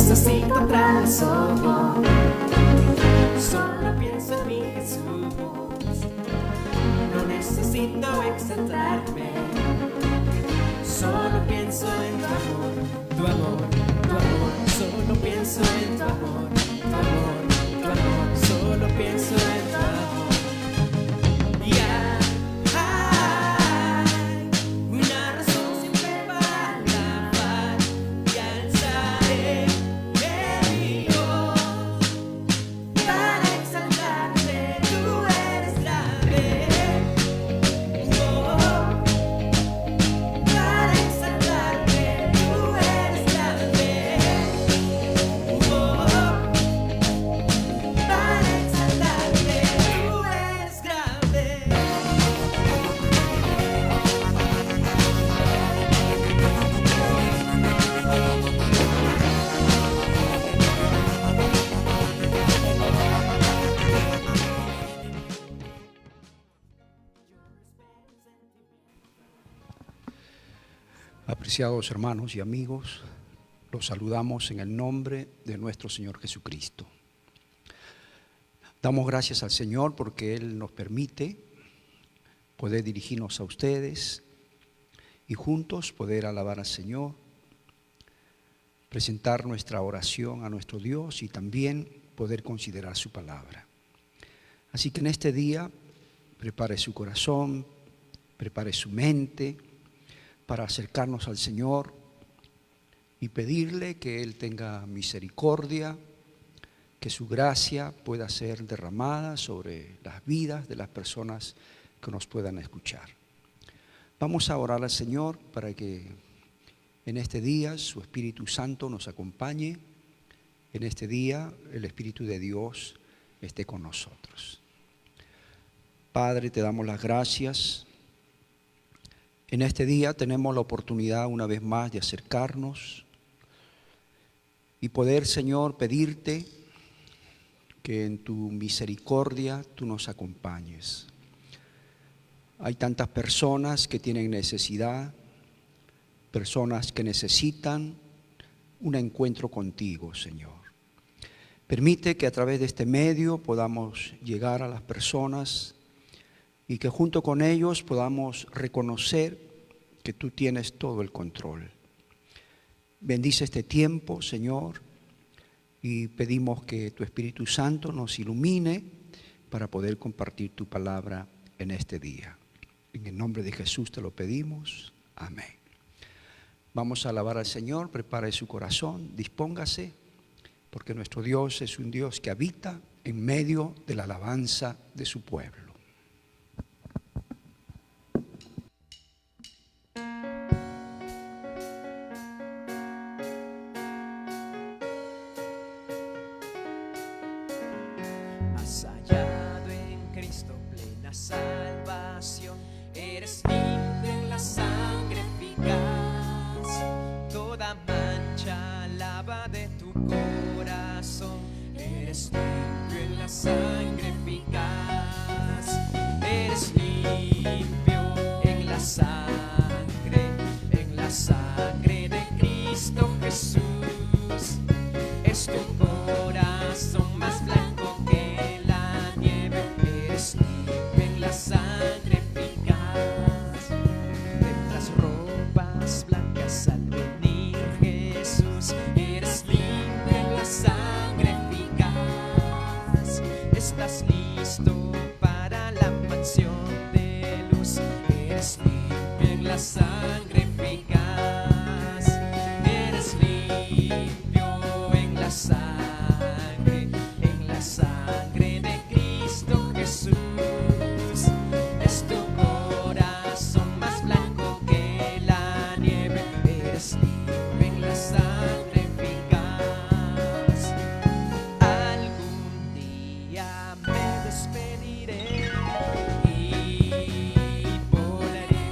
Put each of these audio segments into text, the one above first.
necesito otra razón. Solo pienso en mi Jesús. No necesito exaltarme. Solo pienso en tu amor, tu amor, tu amor. Solo pienso en tu amor, tu amor, tu amor. Solo pienso en tu amor. Apreciados hermanos y amigos, los saludamos en el nombre de nuestro Señor Jesucristo. Damos gracias al Señor porque Él nos permite poder dirigirnos a ustedes y juntos poder alabar al Señor, presentar nuestra oración a nuestro Dios y también poder considerar su palabra. Así que en este día prepare su corazón, prepare su mente para acercarnos al Señor y pedirle que Él tenga misericordia, que su gracia pueda ser derramada sobre las vidas de las personas que nos puedan escuchar. Vamos a orar al Señor para que en este día su Espíritu Santo nos acompañe. En este día el Espíritu de Dios esté con nosotros. Padre, te damos las gracias. En este día tenemos la oportunidad una vez más de acercarnos y poder, Señor, pedirte que en tu misericordia tú nos acompañes. Hay tantas personas que tienen necesidad, personas que necesitan un encuentro contigo, Señor. Permite que a través de este medio podamos llegar a las personas y que junto con ellos podamos reconocer que tú tienes todo el control. Bendice este tiempo, Señor, y pedimos que tu Espíritu Santo nos ilumine para poder compartir tu palabra en este día. En el nombre de Jesús te lo pedimos. Amén. Vamos a alabar al Señor, prepare su corazón, dispóngase, porque nuestro Dios es un Dios que habita en medio de la alabanza de su pueblo. Has hallado en Cristo plena salvación, eres limpio en la sangre eficaz, toda mancha lava de tu corazón, eres limpio en la sangre eficaz, eres limpio en la sangre de Cristo Jesús, es tu corazón más blanco que la nieve, eres limpio en la sangre eficaz, de las ropas blancas al venir Jesús, eres limpio en la sangre eficaz, estás listo para la mansión de luz, eres limpio en la sangre eficaz, eres limpio en la sangre de Cristo Jesús, es tu corazón más blanco que la nieve, eres limpio en la sangre eficaz. Algún día me despediré y volaré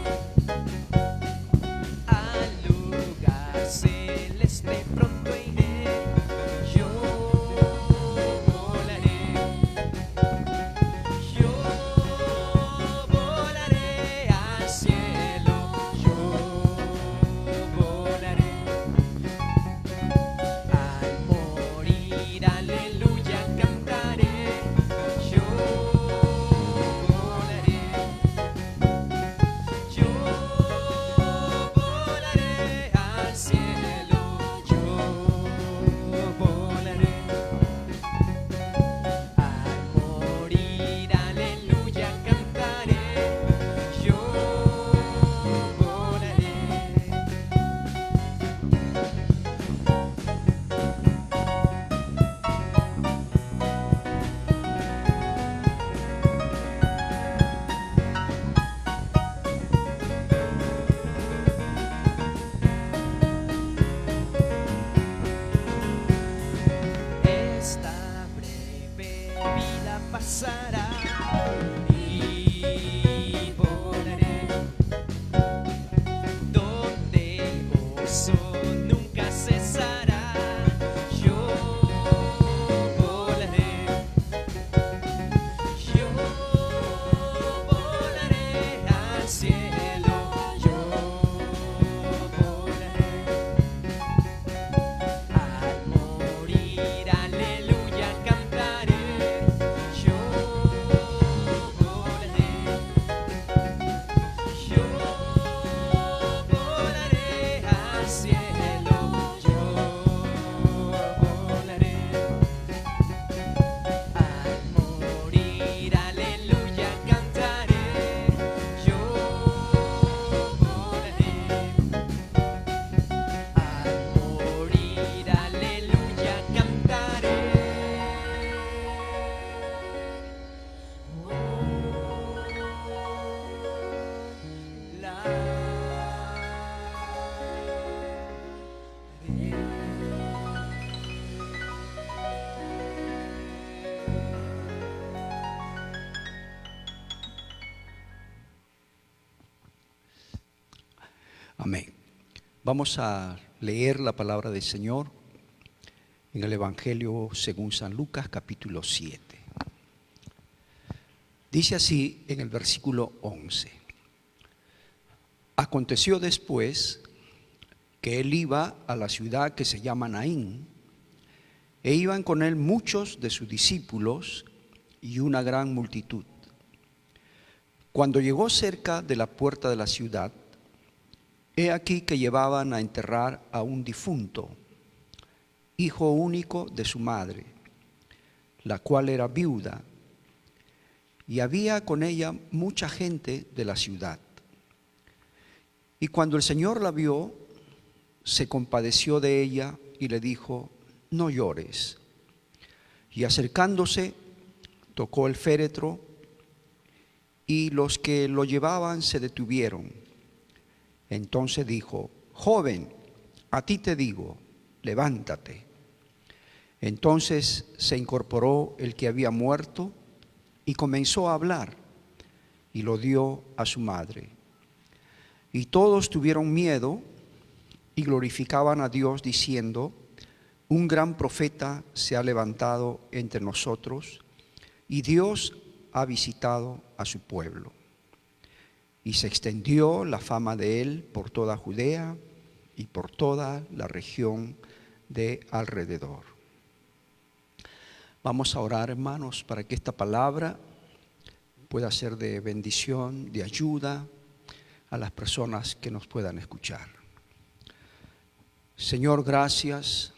Amén. Vamos a leer la palabra del Señor en el Evangelio según San Lucas, capítulo 7. Dice así en el versículo 11. Aconteció después que él iba a la ciudad que se llama Naín, e iban con él muchos de sus discípulos y una gran multitud. Cuando llegó cerca de la puerta de la ciudad, he aquí que llevaban a enterrar a un difunto, hijo único de su madre, la cual era viuda, y había con ella mucha gente de la ciudad. Y cuando el Señor la vio, se compadeció de ella y le dijo: no llores. Y acercándose, tocó el féretro, y los que lo llevaban se detuvieron. Entonces dijo: joven, a ti te digo, levántate. Entonces se incorporó el que había muerto y comenzó a hablar, y lo dio a su madre. Y todos tuvieron miedo y glorificaban a Dios diciendo: un gran profeta se ha levantado entre nosotros, y Dios ha visitado a su pueblo. Y se extendió la fama de él por toda Judea y por toda la región de alrededor. Vamos a orar, hermanos, para que esta palabra pueda ser de bendición, de ayuda a las personas que nos puedan escuchar. Señor, gracias.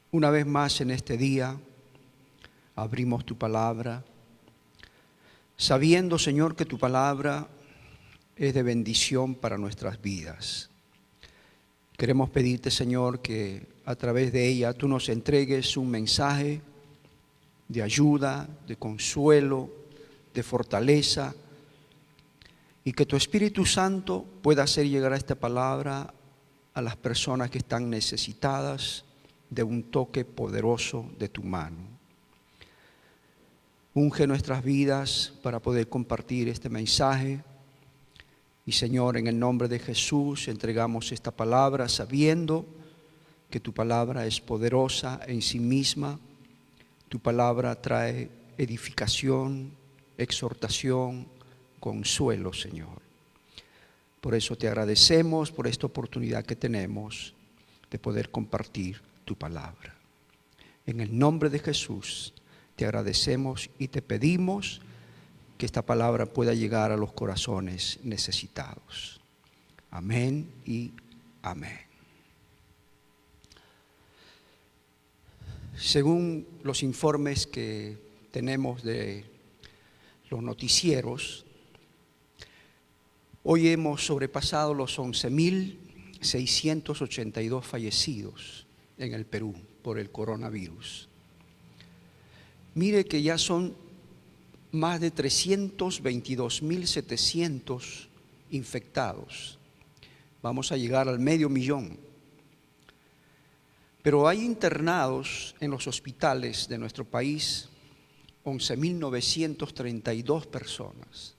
Una vez más en este día abrimos tu palabra, sabiendo, Señor, que tu palabra es de bendición para nuestras vidas. Queremos pedirte, Señor, que a través de ella tú nos entregues un mensaje de ayuda, de consuelo, de fortaleza, y que tu Espíritu Santo pueda hacer llegar esta palabra a las personas que están necesitadas de un toque poderoso de tu mano. Unge nuestras vidas para poder compartir este mensaje. Y Señor, en el nombre de Jesús entregamos esta palabra sabiendo que tu palabra es poderosa en sí misma. Tu palabra trae edificación, exhortación, consuelo, Señor. Por eso te agradecemos por esta oportunidad que tenemos de poder compartir tu palabra. En el nombre de Jesús te agradecemos y te pedimos que esta palabra pueda llegar a los corazones necesitados. Amén y amén. Según los informes que tenemos de los noticieros, hoy hemos sobrepasado los 11.682 fallecidos en el Perú por el coronavirus. Mire que ya son más de 322.700 infectados. Vamos a llegar al 500.000. Pero hay internados en los hospitales de nuestro país 11.932 personas.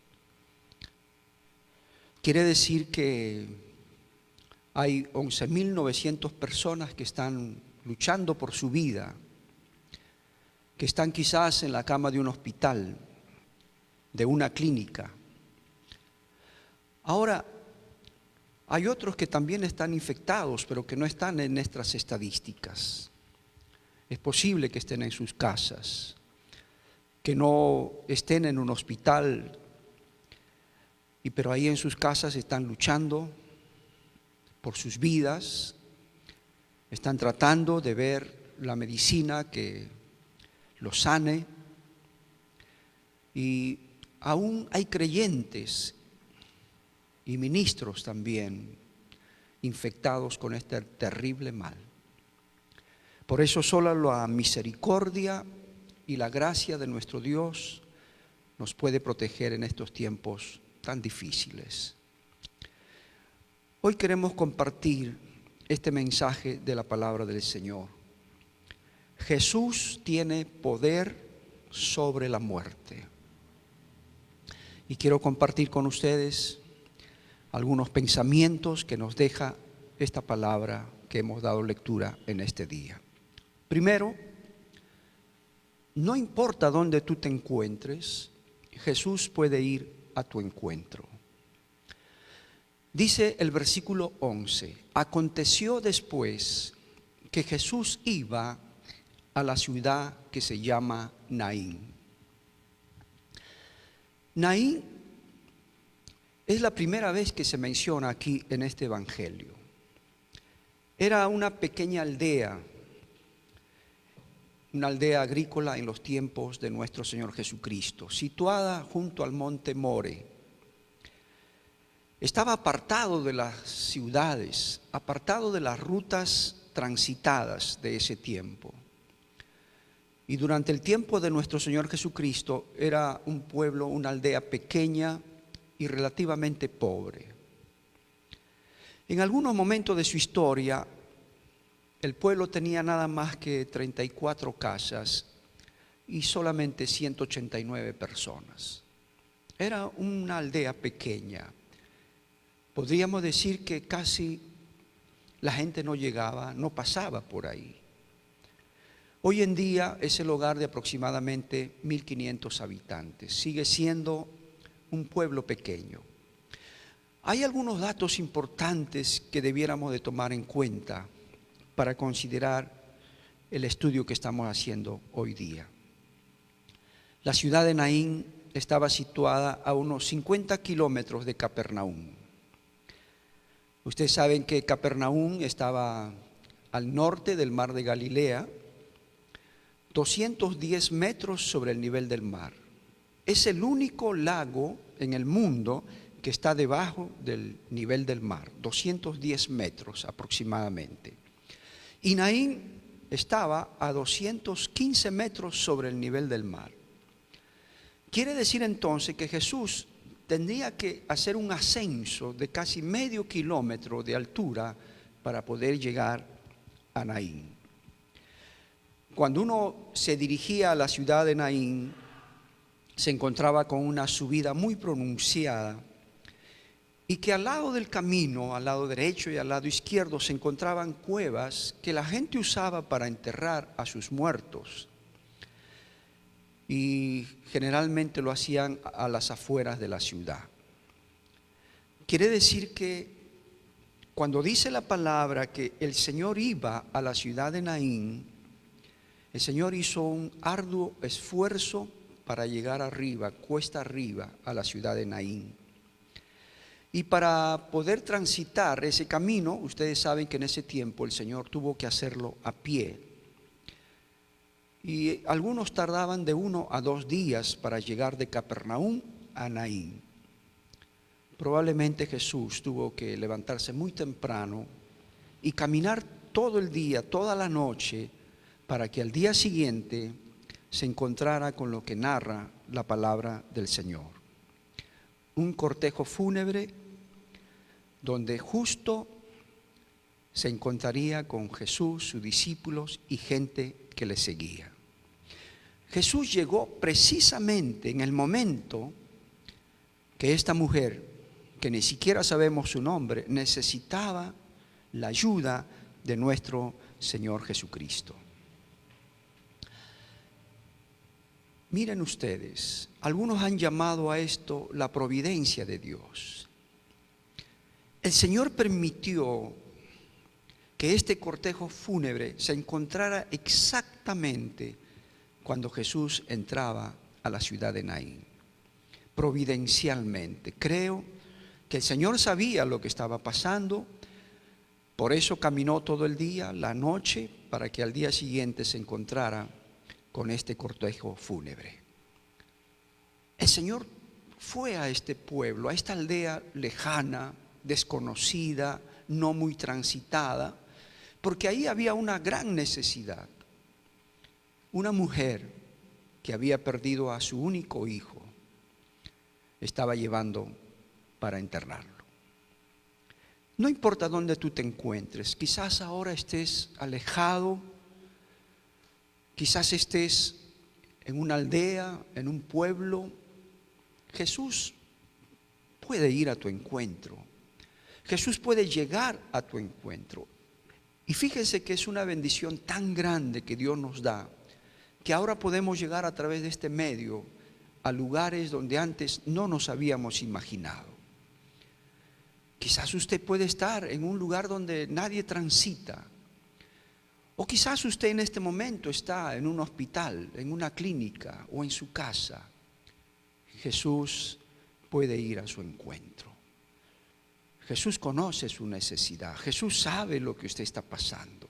Quiere decir que hay 11.900 personas que están luchando por su vida, que están quizás en la cama de un hospital, de una clínica. Ahora, hay otros que también están infectados, pero que no están en nuestras estadísticas. Es posible que estén en sus casas, que no estén en un hospital, pero ahí en sus casas están luchando por sus vidas, están tratando de ver la medicina que los sane, y aún hay creyentes y ministros también infectados con este terrible mal. Por eso solo la misericordia y la gracia de nuestro Dios nos puede proteger en estos tiempos tan difíciles. Hoy queremos compartir este mensaje de la palabra del Señor. Jesús tiene poder sobre la muerte. Y quiero compartir con ustedes algunos pensamientos que nos deja esta palabra que hemos dado lectura en este día. Primero, no importa dónde tú te encuentres, Jesús puede ir a tu encuentro. Dice el versículo 11, aconteció después que Jesús iba a la ciudad que se llama Naín. Naín es la primera vez que se menciona aquí en este evangelio. Era una pequeña aldea, una aldea agrícola en los tiempos de nuestro Señor Jesucristo, situada junto al monte More. Estaba apartado de las ciudades, apartado de las rutas transitadas de ese tiempo. Y durante el tiempo de nuestro Señor Jesucristo era un pueblo, una aldea pequeña y relativamente pobre. En algunos momentos de su historia, el pueblo tenía nada más que 34 casas y solamente 189 personas. Era una aldea pequeña. Podríamos decir que casi la gente no llegaba, no pasaba por ahí. Hoy en día es el hogar de aproximadamente 1.500 habitantes. Sigue siendo un pueblo pequeño. Hay algunos datos importantes que debiéramos de tomar en cuenta para considerar el estudio que estamos haciendo hoy día. La ciudad de Naín estaba situada a unos 50 kilómetros de Capernaum. Ustedes saben que Capernaum estaba al norte del mar de Galilea, 210 metros sobre el nivel del mar. Es el único lago en el mundo que está debajo del nivel del mar, 210 metros aproximadamente. Y Naín estaba a 215 metros sobre el nivel del mar. Quiere decir entonces que Jesús tendría que hacer un ascenso de casi medio kilómetro de altura para poder llegar a Naín. Cuando uno se dirigía a la ciudad de Naín, se encontraba con una subida muy pronunciada y que al lado del camino, al lado derecho y al lado izquierdo, se encontraban cuevas que la gente usaba para enterrar a sus muertos. Y generalmente lo hacían a las afueras de la ciudad. Quiere decir que cuando dice la palabra que el Señor iba a la ciudad de Naín, el Señor hizo un arduo esfuerzo para llegar arriba, cuesta arriba, a la ciudad de Naín. Y para poder transitar ese camino, ustedes saben que en ese tiempo el Señor tuvo que hacerlo a pie. Y algunos tardaban de 1 a 2 días para llegar de Capernaum a Naín. Probablemente Jesús tuvo que levantarse muy temprano y caminar todo el día, toda la noche, para que al día siguiente se encontrara con lo que narra la palabra del Señor. Un cortejo fúnebre donde justo se encontraría con Jesús, sus discípulos y gente que le seguía. Jesús llegó precisamente en el momento que esta mujer, que ni siquiera sabemos su nombre, necesitaba la ayuda de nuestro Señor Jesucristo. Miren ustedes, algunos han llamado a esto la providencia de Dios. El Señor permitió que este cortejo fúnebre se encontrara exactamente cuando Jesús entraba a la ciudad de Naín. Providencialmente. Creo que el Señor sabía lo que estaba pasando, por eso caminó todo el día, la noche, para que al día siguiente se encontrara con este cortejo fúnebre. El Señor fue a este pueblo, a esta aldea lejana, desconocida, no muy transitada, porque ahí había una gran necesidad. Una mujer que había perdido a su único hijo estaba llevando para enterrarlo. No importa dónde tú te encuentres, quizás ahora estés alejado, quizás estés en una aldea, en un pueblo. Jesús puede ir a tu encuentro Jesús puede llegar a tu encuentro. Y fíjense que es una bendición tan grande que Dios nos da, que ahora podemos llegar a través de este medio a lugares donde antes no nos habíamos imaginado. Quizás usted puede estar en un lugar donde nadie transita. O quizás usted en este momento está en un hospital, en una clínica o en su casa. Jesús puede ir a su encuentro. Jesús conoce su necesidad. Jesús sabe lo que usted está pasando.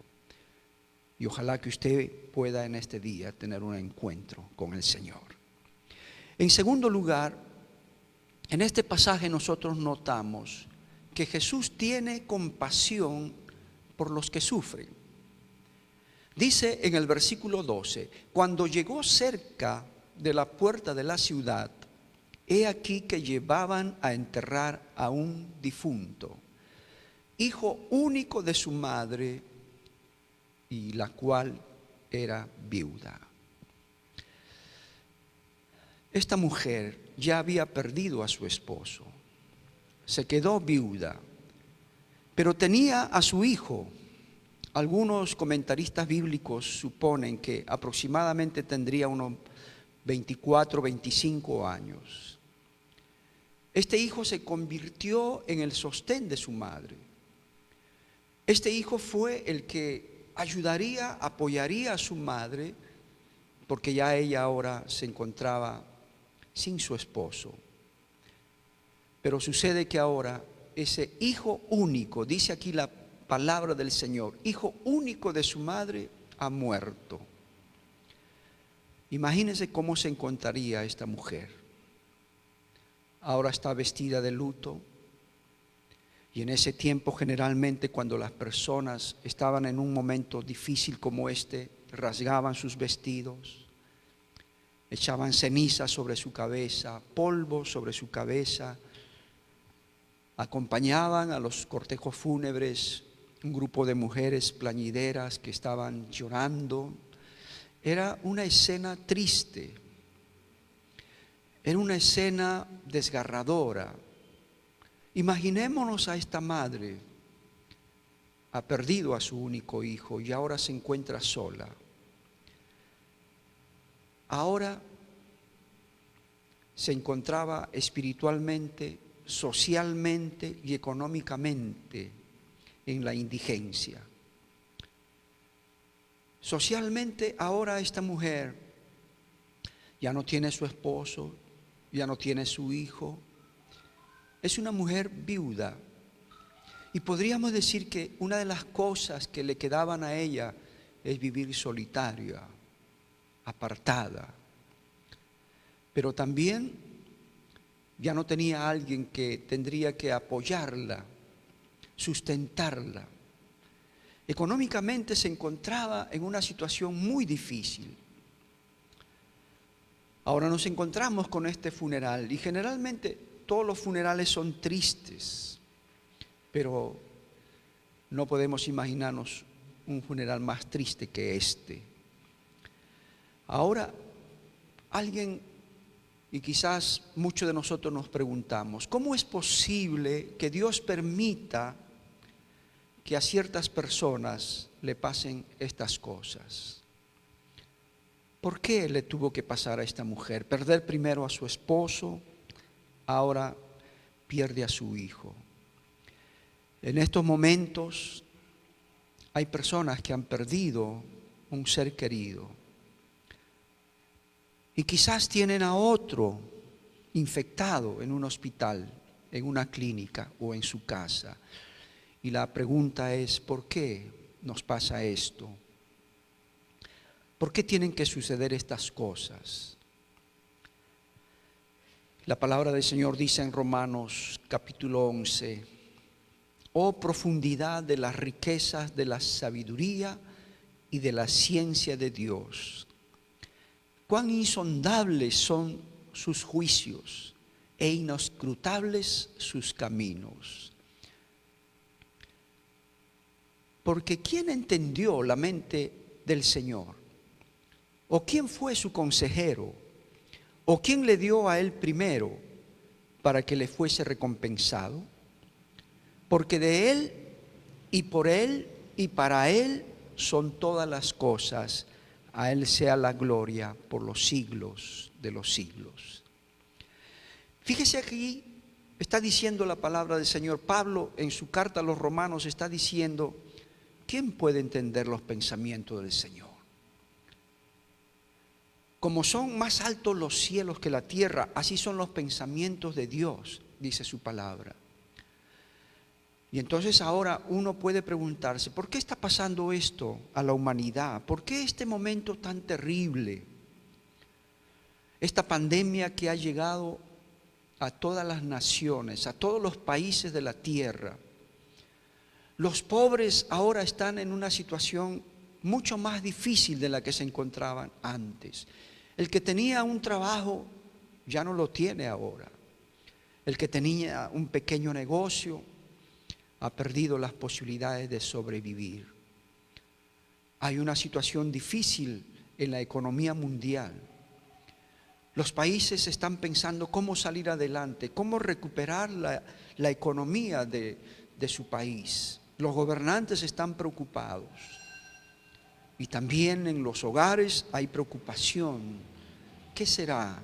Y ojalá que usted pueda en este día tener un encuentro con el Señor. En segundo lugar, en este pasaje nosotros notamos que Jesús tiene compasión por los que sufren. Dice en el versículo 12, cuando llegó cerca de la puerta de la ciudad, he aquí que llevaban a enterrar a un difunto, hijo único de su madre, y la cual era viuda. Esta mujer ya había perdido a su esposo, se quedó viuda, pero tenía a su hijo. Algunos comentaristas bíblicos suponen que aproximadamente tendría unos 24, 25 años. Este hijo se convirtió en el sostén de su madre. Este hijo fue el que ayudaría, apoyaría a su madre, porque ya ella ahora se encontraba sin su esposo. Pero sucede que ahora ese hijo único, dice aquí la palabra del Señor, hijo único de su madre, ha muerto. Imagínense cómo se encontraría esta mujer. Ahora está vestida de luto. Y en ese tiempo generalmente cuando las personas estaban en un momento difícil como este, rasgaban sus vestidos, echaban ceniza sobre su cabeza, polvo sobre su cabeza, acompañaban a los cortejos fúnebres un grupo de mujeres plañideras que estaban llorando. Era una escena triste, era una escena desgarradora. Imaginémonos a esta madre, ha perdido a su único hijo y ahora se encuentra sola. Ahora se encontraba espiritualmente, socialmente y económicamente en la indigencia. Socialmente ahora esta mujer ya no tiene su esposo, ya no tiene su hijo. Es una mujer viuda. Y podríamos decir que una de las cosas que le quedaban a ella es vivir solitaria, apartada. Pero también ya no tenía a alguien que tendría que apoyarla, sustentarla. Económicamente se encontraba en una situación muy difícil. Ahora nos encontramos con este funeral y generalmente todos los funerales son tristes, pero no podemos imaginarnos un funeral más triste que este. Ahora, alguien, y quizás muchos de nosotros nos preguntamos, ¿cómo es posible que Dios permita que a ciertas personas le pasen estas cosas? ¿Por qué le tuvo que pasar a esta mujer? Perder primero a su esposo, ahora pierde a su hijo. En estos momentos hay personas que han perdido un ser querido y quizás tienen a otro infectado en un hospital, en una clínica o en su casa. Y la pregunta es, ¿por qué nos pasa esto? ¿Por qué tienen que suceder estas cosas? La palabra del Señor dice en Romanos capítulo 11, oh profundidad de las riquezas de la sabiduría y de la ciencia de Dios. Cuán insondables son sus juicios e inescrutables sus caminos. Porque ¿quién entendió la mente del Señor? ¿O quién fue su consejero? ¿O quién le dio a él primero para que le fuese recompensado? porque de Él y por Él y para Él son todas las cosas. A Él sea la gloria por los siglos de los siglos. Fíjese aquí, está diciendo la palabra del Señor. Pablo en su carta a los romanos está diciendo, ¿quién puede entender los pensamientos del Señor? Como son más altos los cielos que la tierra, así son los pensamientos de Dios, dice su palabra. Y entonces ahora uno puede preguntarse, ¿por qué está pasando esto a la humanidad? ¿Por qué este momento tan terrible? Esta pandemia que ha llegado a todas las naciones, a todos los países de la tierra. Los pobres ahora están en una situación mucho más difícil de la que se encontraban antes. El que tenía un trabajo ya no lo tiene ahora. El que tenía un pequeño negocio ha perdido las posibilidades de sobrevivir. Hay una situación difícil en la economía mundial. Los países están pensando cómo salir adelante, cómo recuperar la economía de su país. Los gobernantes están preocupados. Y también en los hogares hay preocupación. ¿Qué será?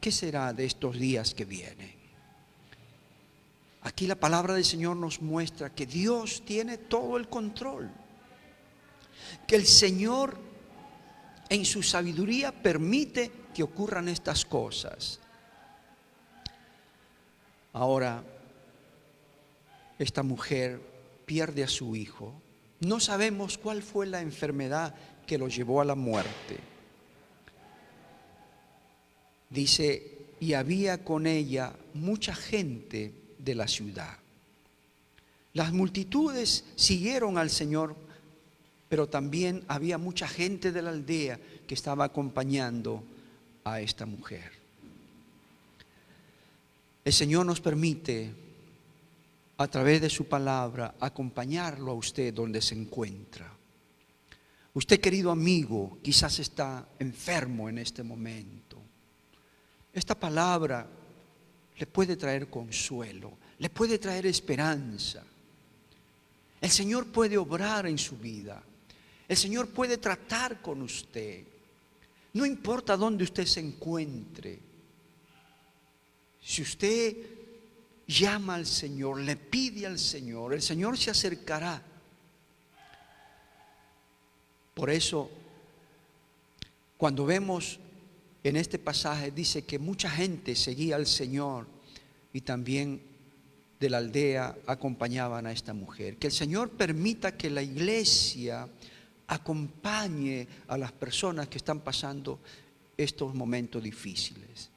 ¿Qué será de estos días que vienen? Aquí la palabra del Señor nos muestra que Dios tiene todo el control. Que el Señor en su sabiduría permite que ocurran estas cosas. Ahora, esta mujer pierde a su hijo. No sabemos cuál fue la enfermedad que lo llevó a la muerte. Dice, y había con ella mucha gente de la ciudad. Las multitudes siguieron al Señor, pero también había mucha gente de la aldea que estaba acompañando a esta mujer. El Señor nos permite, a través de su palabra, acompañarlo a usted donde se encuentra. Usted, querido amigo, quizás está enfermo en este momento. Esta palabra le puede traer consuelo, le puede traer esperanza. El Señor puede obrar en su vida. El Señor puede tratar con usted. No importa dónde usted se encuentre. Si usted llama al Señor, le pide al Señor, el Señor se acercará. Por eso, cuando vemos en este pasaje, dice que mucha gente seguía al Señor y también de la aldea acompañaban a esta mujer. Que el Señor permita que la iglesia acompañe a las personas que están pasando estos momentos difíciles.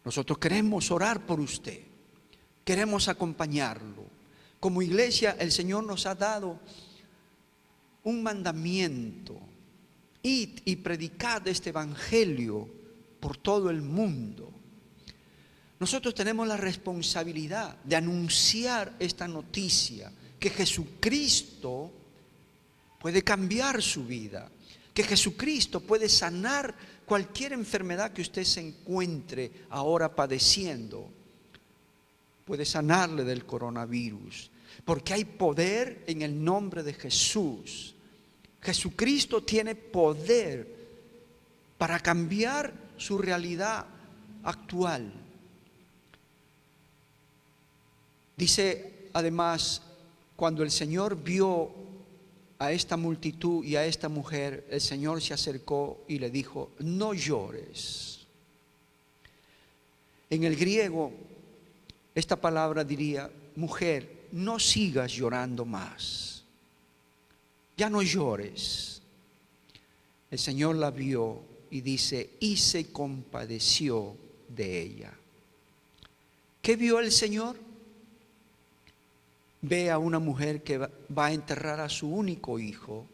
Nosotros queremos orar por usted, queremos acompañarlo. Como iglesia, el Señor nos ha dado un mandamiento: id y predicad este evangelio por todo el mundo. Nosotros tenemos la responsabilidad de anunciar esta noticia, que Jesucristo puede cambiar su vida, que Jesucristo puede sanar cualquier enfermedad que usted se encuentre ahora padeciendo. Puede sanarle del coronavirus, porque hay poder en el nombre de Jesús. Jesucristo tiene poder para cambiar su realidad actual. Dice además, cuando el Señor vio a esta multitud y a esta mujer, el Señor se acercó y le dijo: no llores. En el griego, esta palabra diría: mujer, no sigas llorando más. Ya no llores. El Señor la vio y dice: y se compadeció de ella. ¿Qué vio el Señor? Ve a una mujer que va a enterrar a su único hijo,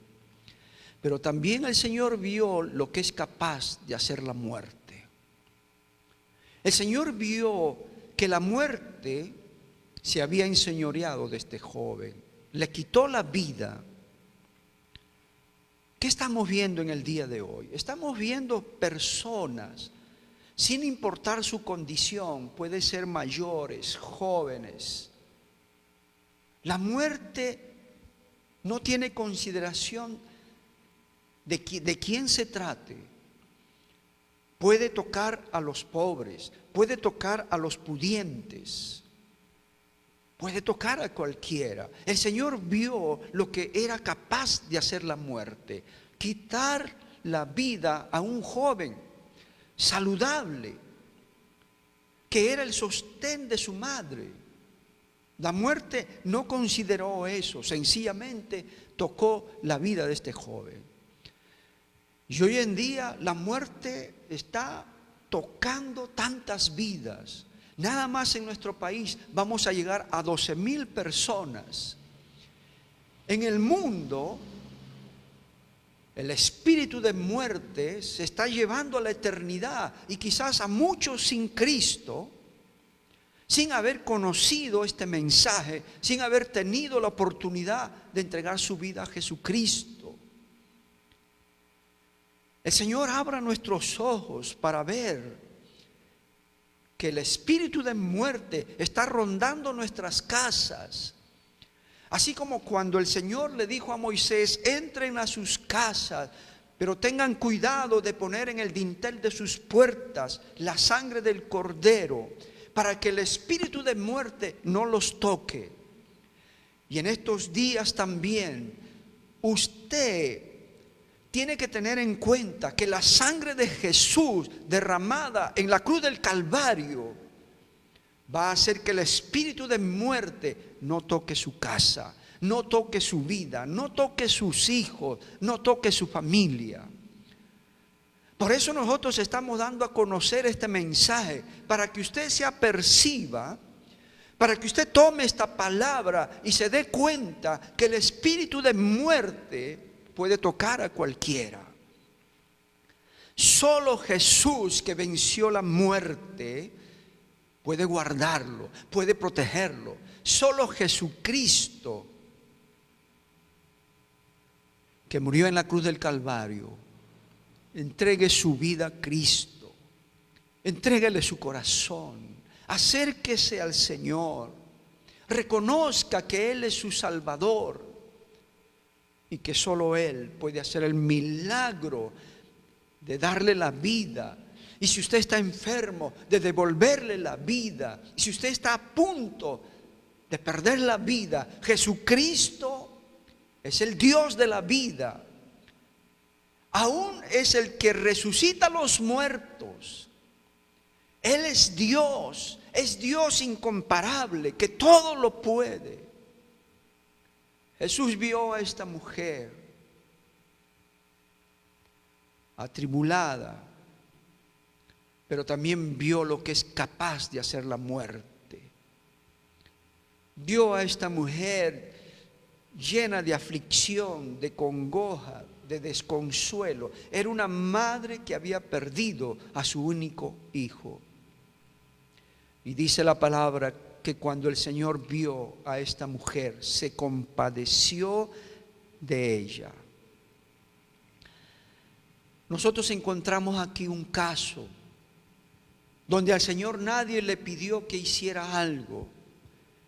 pero también el Señor vio lo que es capaz de hacer la muerte. El Señor vio que la muerte se había enseñoreado de este joven, le quitó la vida. ¿Qué estamos viendo en el día de hoy? Estamos viendo personas, sin importar su condición, puede ser mayores, jóvenes, La muerte no tiene consideración de quién se trate. Puede tocar a los pobres, puede tocar a los pudientes, puede tocar a cualquiera. El Señor vio lo que era capaz de hacer la muerte: quitar la vida a un joven saludable, que era el sostén de su madre. La muerte no consideró eso, sencillamente tocó la vida de este joven. Y hoy en día la muerte está tocando tantas vidas. Nada más en nuestro país vamos a llegar a 12,000 personas. En el mundo, el espíritu de muerte se está llevando a la eternidad, y quizás a muchos sin Cristo, sin haber conocido este mensaje, sin haber tenido la oportunidad de entregar su vida a Jesucristo. El Señor abra nuestros ojos para ver que el espíritu de muerte está rondando nuestras casas. Así como cuando el Señor le dijo a Moisés: entren a sus casas, pero tengan cuidado de poner en el dintel de sus puertas la sangre del cordero, para que el espíritu de muerte no los toque. Y en estos días también usted tiene que tener en cuenta que la sangre de Jesús derramada en la cruz del Calvario va a hacer que el espíritu de muerte no toque su casa, no toque su vida, no toque sus hijos, no toque su familia. Por eso nosotros estamos dando a conocer este mensaje, para que usted se aperciba, para que usted tome esta palabra y se dé cuenta que el espíritu de muerte puede tocar a cualquiera. Solo Jesús, que venció la muerte, puede guardarlo, puede protegerlo. Solo Jesucristo, que murió en la cruz del Calvario, entregue su vida a Cristo, entréguele su corazón, acérquese al Señor, reconozca que Él es su Salvador y que solo Él puede hacer el milagro de darle la vida. Y si usted está enfermo, de devolverle la vida. Y si usted está a punto de perder la vida, Jesucristo es el Dios de la vida. Aún es el que resucita a los muertos. Él es Dios incomparable, que todo lo puede. Jesús vio a esta mujer atribulada, pero también vio lo que es capaz de hacer la muerte. Vio a esta mujer llena de aflicción, de congoja, de desconsuelo. Era una madre que había perdido a su único hijo. Y dice la palabra que cuando el Señor vio a esta mujer, se compadeció de ella. Nosotros encontramos aquí un caso donde al Señor nadie le pidió que hiciera algo.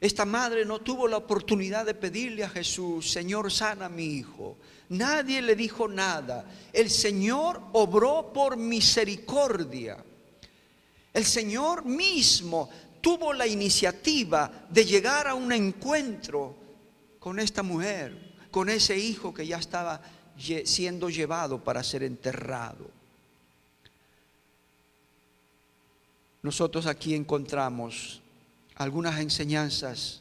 Esta madre no tuvo la oportunidad de pedirle a Jesús: Señor, sana a mi hijo. Nadie le dijo nada. El Señor obró por misericordia. El Señor mismo tuvo la iniciativa de llegar a un encuentro con esta mujer, con ese hijo que ya estaba siendo llevado para ser enterrado. Nosotros aquí encontramos algunas enseñanzas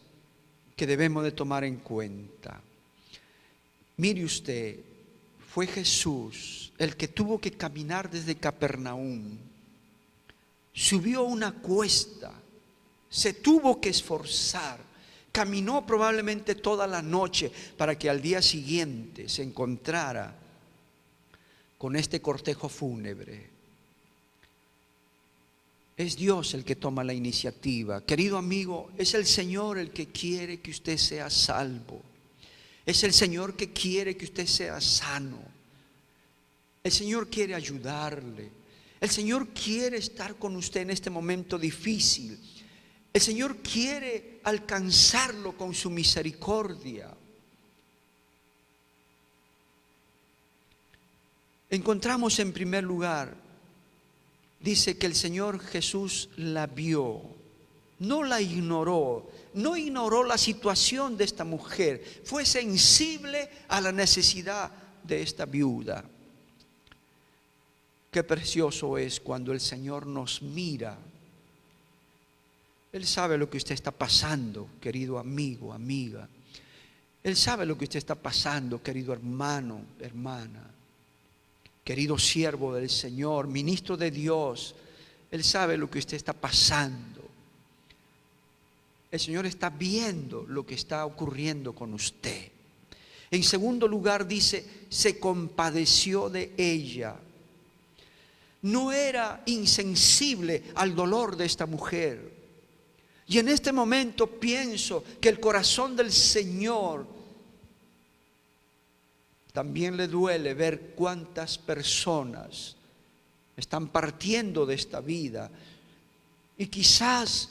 que debemos de tomar en cuenta. Mire usted, fue Jesús el que tuvo que caminar desde Capernaum. Subió una cuesta, se tuvo que esforzar, caminó probablemente toda la noche para que al día siguiente se encontrara con este cortejo fúnebre. Es Dios el que toma la iniciativa. Querido amigo, es el Señor el que quiere que usted sea salvo. Es el Señor que quiere que usted sea sano. El Señor quiere ayudarle. El Señor quiere estar con usted en este momento difícil. El Señor quiere alcanzarlo con su misericordia. Encontramos en primer lugar, dice que el Señor Jesús la vio, no la ignoró, no ignoró la situación de esta mujer, fue sensible a la necesidad de esta viuda. Qué precioso es cuando el Señor nos mira. Él sabe lo que usted está pasando, querido amigo, amiga. Él sabe lo que usted está pasando, querido hermano, hermana. Querido siervo del Señor, ministro de Dios, Él sabe lo que usted está pasando. El Señor está viendo lo que está ocurriendo con usted. En segundo lugar dice, se compadeció de ella. No era insensible al dolor de esta mujer. Y en este momento pienso que el corazón del Señor también le duele ver cuántas personas están partiendo de esta vida. Y quizás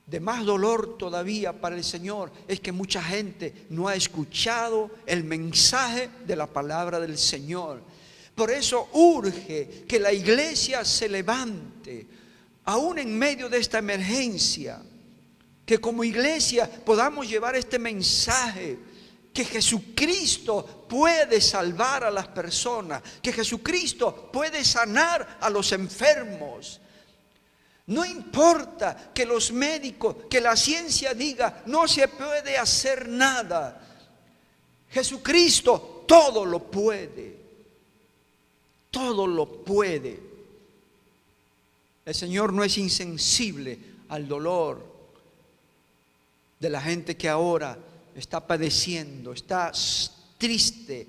de más dolor todavía para el Señor es que mucha gente no ha escuchado el mensaje de la palabra del Señor. Por eso urge que la iglesia se levante, aún en medio de esta emergencia, que como iglesia podamos llevar este mensaje, que Jesucristo puede salvar a las personas, que Jesucristo puede sanar a los enfermos. No importa que los médicos, que la ciencia diga, no se puede hacer nada. Jesucristo todo lo puede. Todo lo puede. El Señor no es insensible al dolor de la gente que ahora está padeciendo, está triste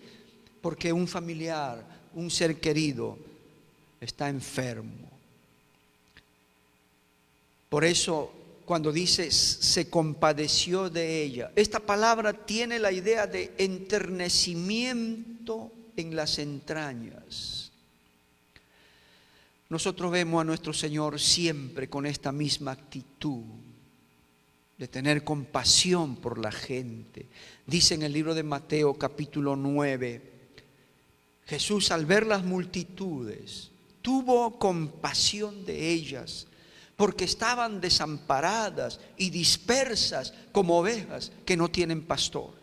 porque un familiar, un ser querido está enfermo. Por eso cuando dice se compadeció de ella, esta palabra tiene la idea de enternecimiento en las entrañas. Nosotros vemos a nuestro Señor siempre con esta misma actitud de tener compasión por la gente. Dice en el libro de Mateo capítulo 9, Jesús al ver las multitudes tuvo compasión de ellas, porque estaban desamparadas y dispersas como ovejas que no tienen pastor.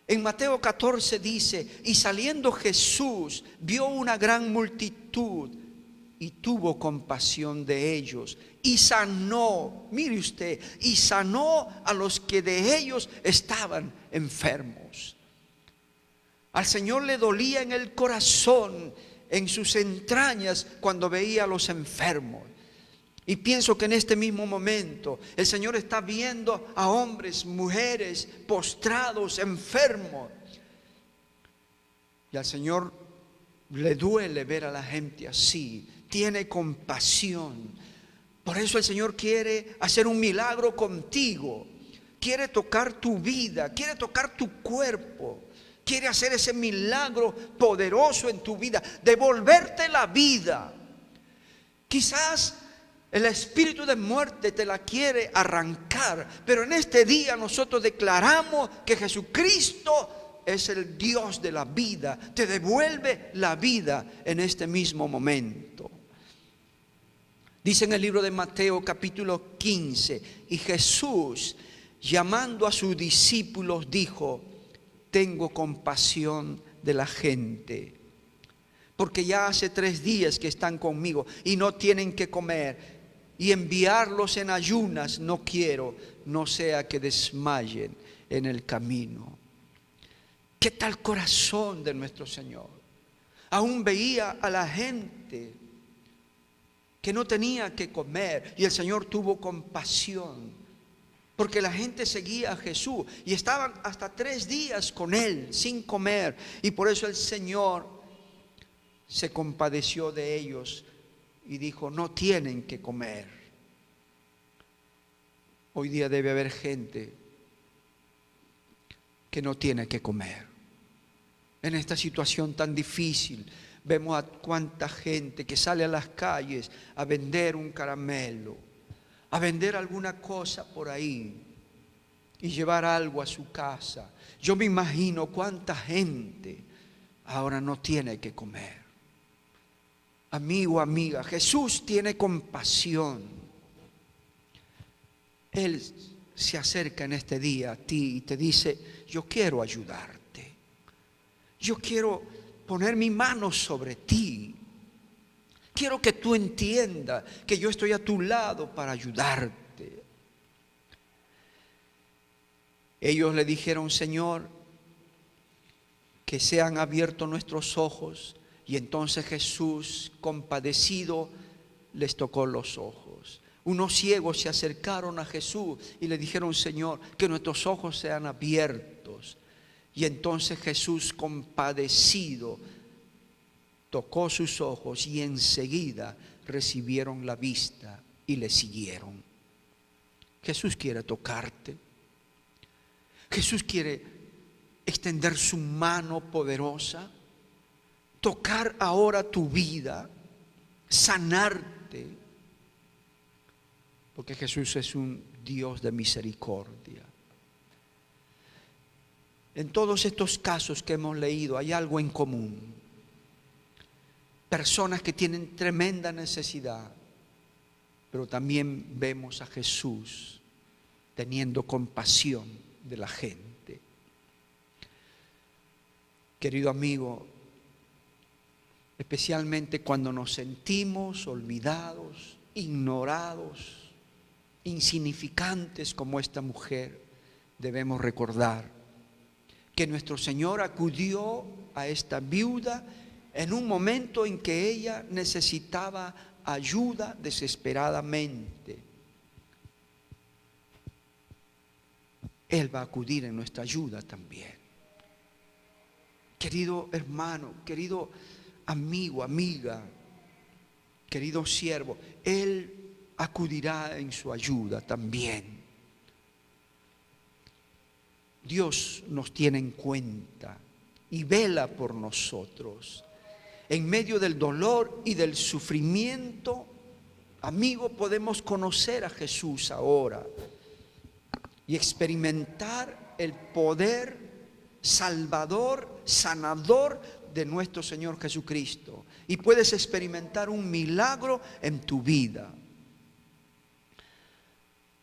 En Mateo 14 dice, y saliendo Jesús vio una gran multitud y tuvo compasión de ellos y sanó, mire usted, y sanó a los que de ellos estaban enfermos. Al Señor le dolía en el corazón, en sus entrañas, cuando veía a los enfermos. Y pienso que en este mismo momento el Señor está viendo a hombres, mujeres postrados, enfermos. Y al Señor le duele ver a la gente así. Tiene compasión. Por eso el Señor quiere hacer un milagro contigo. Quiere tocar tu vida, quiere tocar tu cuerpo. Quiere hacer ese milagro poderoso en tu vida, devolverte la vida. Quizás el espíritu de muerte te la quiere arrancar, pero en este día nosotros declaramos que Jesucristo es el Dios de la vida, te devuelve la vida en este mismo momento. Dice en el libro de Mateo capítulo 15, y Jesús, llamando a sus discípulos, dijo, tengo compasión de la gente, porque ya hace 3 días que están conmigo y no tienen que comer, y enviarlos en ayunas no quiero, no sea que desmayen en el camino. ¿Qué tal corazón de nuestro Señor? Aún veía a la gente que no tenía que comer y el Señor tuvo compasión, porque la gente seguía a Jesús y estaban hasta 3 días con Él sin comer, y por eso el Señor se compadeció de ellos y dijo, no tienen que comer. Hoy día debe haber gente que no tiene que comer. En esta situación tan difícil, vemos a cuánta gente que sale a las calles a vender un caramelo, a vender alguna cosa por ahí y llevar algo a su casa. Yo me imagino cuánta gente ahora no tiene que comer. Amigo, amiga, Jesús tiene compasión. Él se acerca en este día a ti y te dice: yo quiero ayudarte. Yo quiero poner mi mano sobre ti. Quiero que tú entiendas que yo estoy a tu lado para ayudarte. Ellos le dijeron: Señor, que sean abiertos nuestros ojos. Y entonces Jesús, compadecido, les tocó los ojos. Unos ciegos se acercaron a Jesús y le dijeron: Señor, que nuestros ojos sean abiertos. Y entonces Jesús, compadecido, tocó sus ojos y enseguida recibieron la vista y le siguieron. Jesús quiere tocarte. Jesús quiere extender su mano poderosa, tocar ahora tu vida, sanarte, porque Jesús es un Dios de misericordia. En todos estos casos que hemos leído hay algo en común. Personas que tienen tremenda necesidad, pero también vemos a Jesús teniendo compasión de la gente. Querido amigo, especialmente cuando nos sentimos olvidados, ignorados, insignificantes como esta mujer, debemos recordar que nuestro Señor acudió a esta viuda en un momento en que ella necesitaba ayuda desesperadamente. Él va a acudir en nuestra ayuda también. Querido hermano, querido amigo, amiga, querido siervo, Él acudirá en su ayuda también. Dios nos tiene en cuenta y vela por nosotros. En medio del dolor y del sufrimiento, amigo, podemos conocer a Jesús ahora y experimentar el poder salvador, sanador de nuestro Señor Jesucristo. Y puedes experimentar un milagro en tu vida.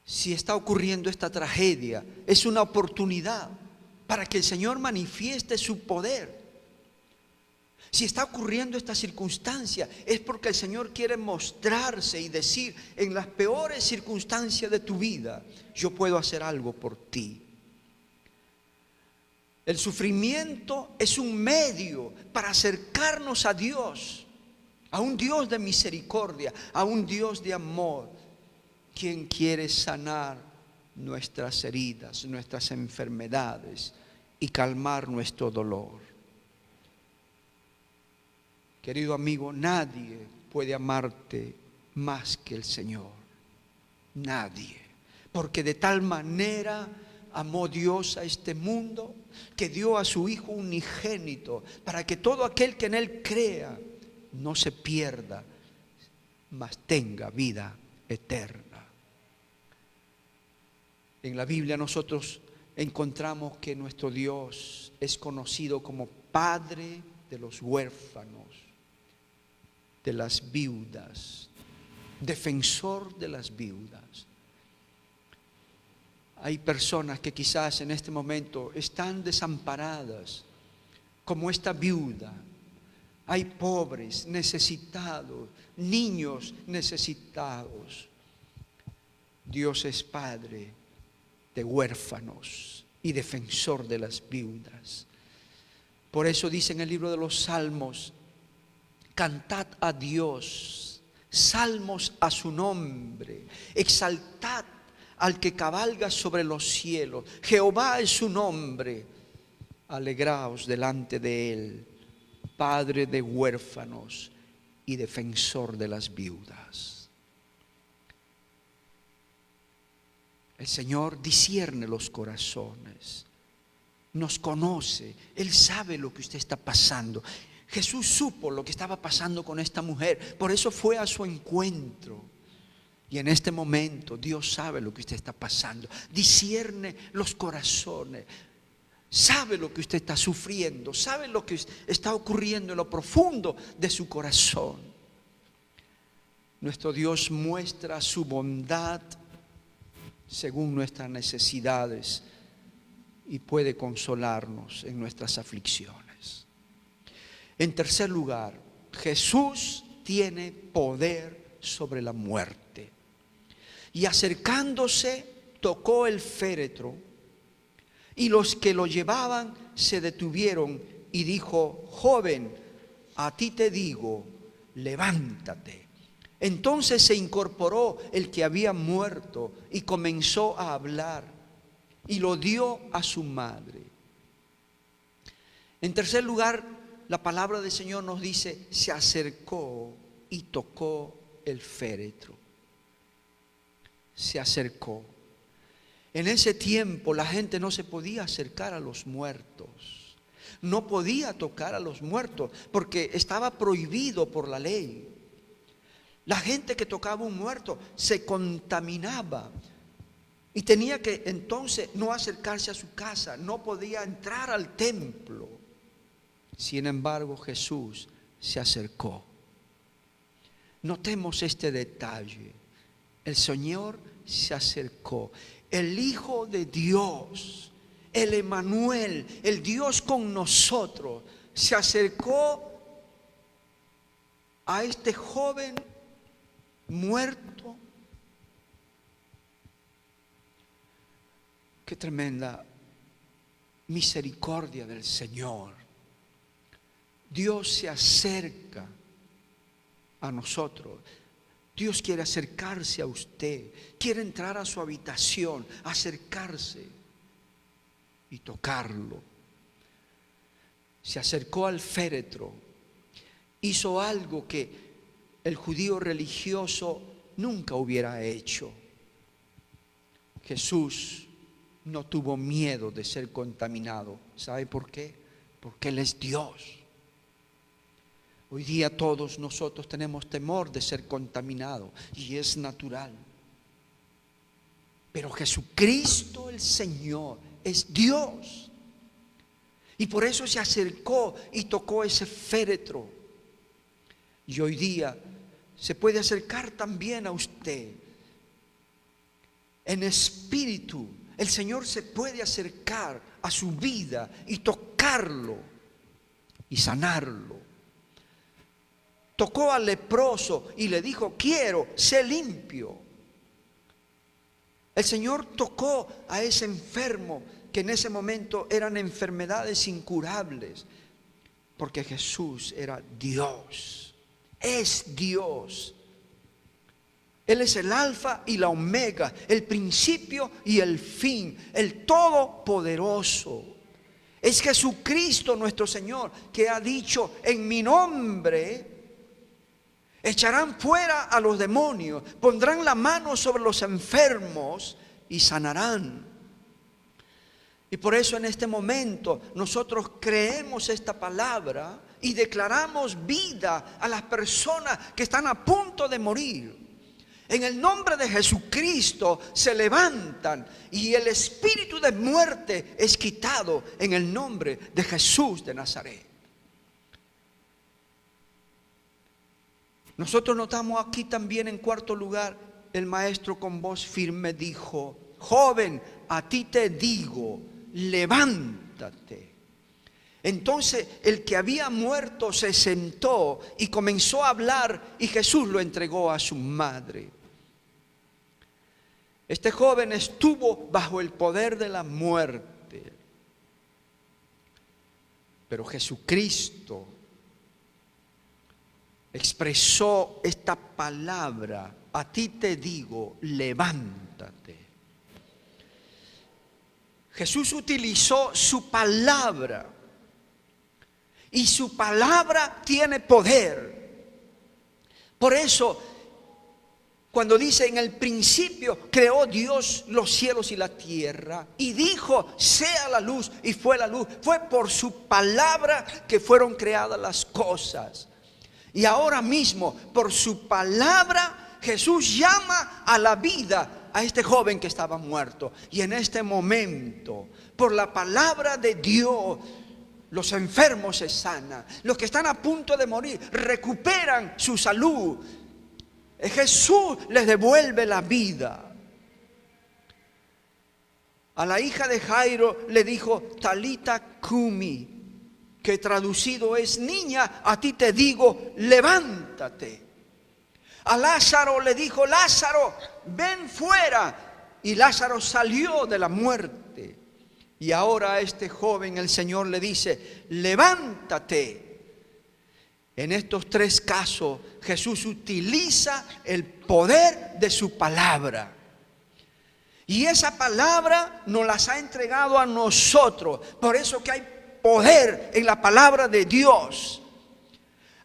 Si está ocurriendo esta tragedia, es una oportunidad para que el Señor manifieste su poder. Si está ocurriendo esta circunstancia, es porque el Señor quiere mostrarse y decir: en las peores circunstancias de tu vida, yo puedo hacer algo por ti. El sufrimiento es un medio para acercarnos a Dios, a un Dios de misericordia, a un Dios de amor, quien quiere sanar nuestras heridas, nuestras enfermedades y calmar nuestro dolor. Querido amigo, nadie puede amarte más que el Señor. Nadie. Porque de tal manera amó Dios a este mundo que dio a su Hijo unigénito para que todo aquel que en Él crea no se pierda, mas tenga vida eterna. En la Biblia nosotros encontramos que nuestro Dios es conocido como Padre de los huérfanos, de las viudas, defensor de las viudas. Hay personas que quizás en este momento están desamparadas, como esta viuda. Hay pobres, necesitados, niños necesitados. Dios es Padre de huérfanos y defensor de las viudas. Por eso dice en el libro de los Salmos: cantad a Dios, salmos a su nombre, exaltad al que cabalga sobre los cielos. Jehová es su nombre, alegraos delante de Él, Padre de huérfanos y defensor de las viudas. El Señor discierne los corazones, nos conoce, Él sabe lo que usted está pasando. Jesús supo lo que estaba pasando con esta mujer, por eso fue a su encuentro. Y en este momento Dios sabe lo que usted está pasando, discierne los corazones, sabe lo que usted está sufriendo, sabe lo que está ocurriendo en lo profundo de su corazón. Nuestro Dios muestra su bondad según nuestras necesidades y puede consolarnos en nuestras aflicciones. En tercer lugar, Jesús tiene poder sobre la muerte. Y acercándose, tocó el féretro, y los que lo llevaban se detuvieron y dijo: joven, a ti te digo, levántate. Entonces se incorporó el que había muerto y comenzó a hablar, y lo dio a su madre. En tercer lugar, la palabra del Señor nos dice: se acercó y tocó el féretro. Se acercó. En ese tiempo la gente no se podía acercar a los muertos, no podía tocar a los muertos porque estaba prohibido por la ley. La gente que tocaba un muerto se contaminaba y tenía que entonces no acercarse a su casa, no podía entrar al templo. Sin embargo, Jesús se acercó. Notemos este detalle. El Señor se acercó. El Hijo de Dios, el Emmanuel, el Dios con nosotros, se acercó a este joven muerto. Qué tremenda misericordia del Señor. Dios se acerca a nosotros. Dios quiere acercarse a usted, quiere entrar a su habitación, acercarse y tocarlo. Se acercó al féretro, hizo algo que el judío religioso nunca hubiera hecho. Jesús no tuvo miedo de ser contaminado. ¿Sabe por qué? Porque Él es Dios. Hoy día todos nosotros tenemos temor de ser contaminados y es natural. Pero Jesucristo el Señor es Dios. Y por eso se acercó y tocó ese féretro. Y hoy día se puede acercar también a usted. En espíritu, el Señor se puede acercar a su vida y tocarlo y sanarlo. Tocó al leproso y le dijo: quiero, sé limpio. El Señor tocó a ese enfermo que en ese momento eran enfermedades incurables, porque Jesús era Dios, es Dios. Él es el alfa y la omega, el principio y el fin, el todopoderoso. Es Jesucristo nuestro Señor, que ha dicho: en mi nombre echarán fuera a los demonios, pondrán la mano sobre los enfermos y sanarán. Y por eso en este momento nosotros creemos esta palabra y declaramos vida a las personas que están a punto de morir. En el nombre de Jesucristo se levantan y el espíritu de muerte es quitado en el nombre de Jesús de Nazaret. Nosotros notamos aquí también, en cuarto lugar, el maestro con voz firme dijo: joven, a ti te digo, levántate. Entonces el que había muerto se sentó y comenzó a hablar, y Jesús lo entregó a su madre. Este joven estuvo bajo el poder de la muerte, pero Jesucristo expresó esta palabra: a ti te digo, levántate. Jesús utilizó su palabra, y su palabra tiene poder. Por eso, cuando dice: en el principio creó Dios los cielos y la tierra, y dijo: sea la luz, y fue la luz. Fue por su palabra que fueron creadas las cosas. Y ahora mismo, por su palabra, Jesús llama a la vida a este joven que estaba muerto. Y en este momento, por la palabra de Dios, los enfermos se sanan. Los que están a punto de morir recuperan su salud. Jesús les devuelve la vida. A la hija de Jairo le dijo Talita Cumi, que traducido es: niña, a ti te digo, levántate. A Lázaro le dijo: Lázaro, ven fuera. Y Lázaro salió de la muerte. Y ahora a este joven el Señor le dice: levántate. En estos tres casos Jesús utiliza el poder de su palabra. Y esa palabra nos las ha entregado a nosotros. Por eso que hay poder en la palabra de Dios.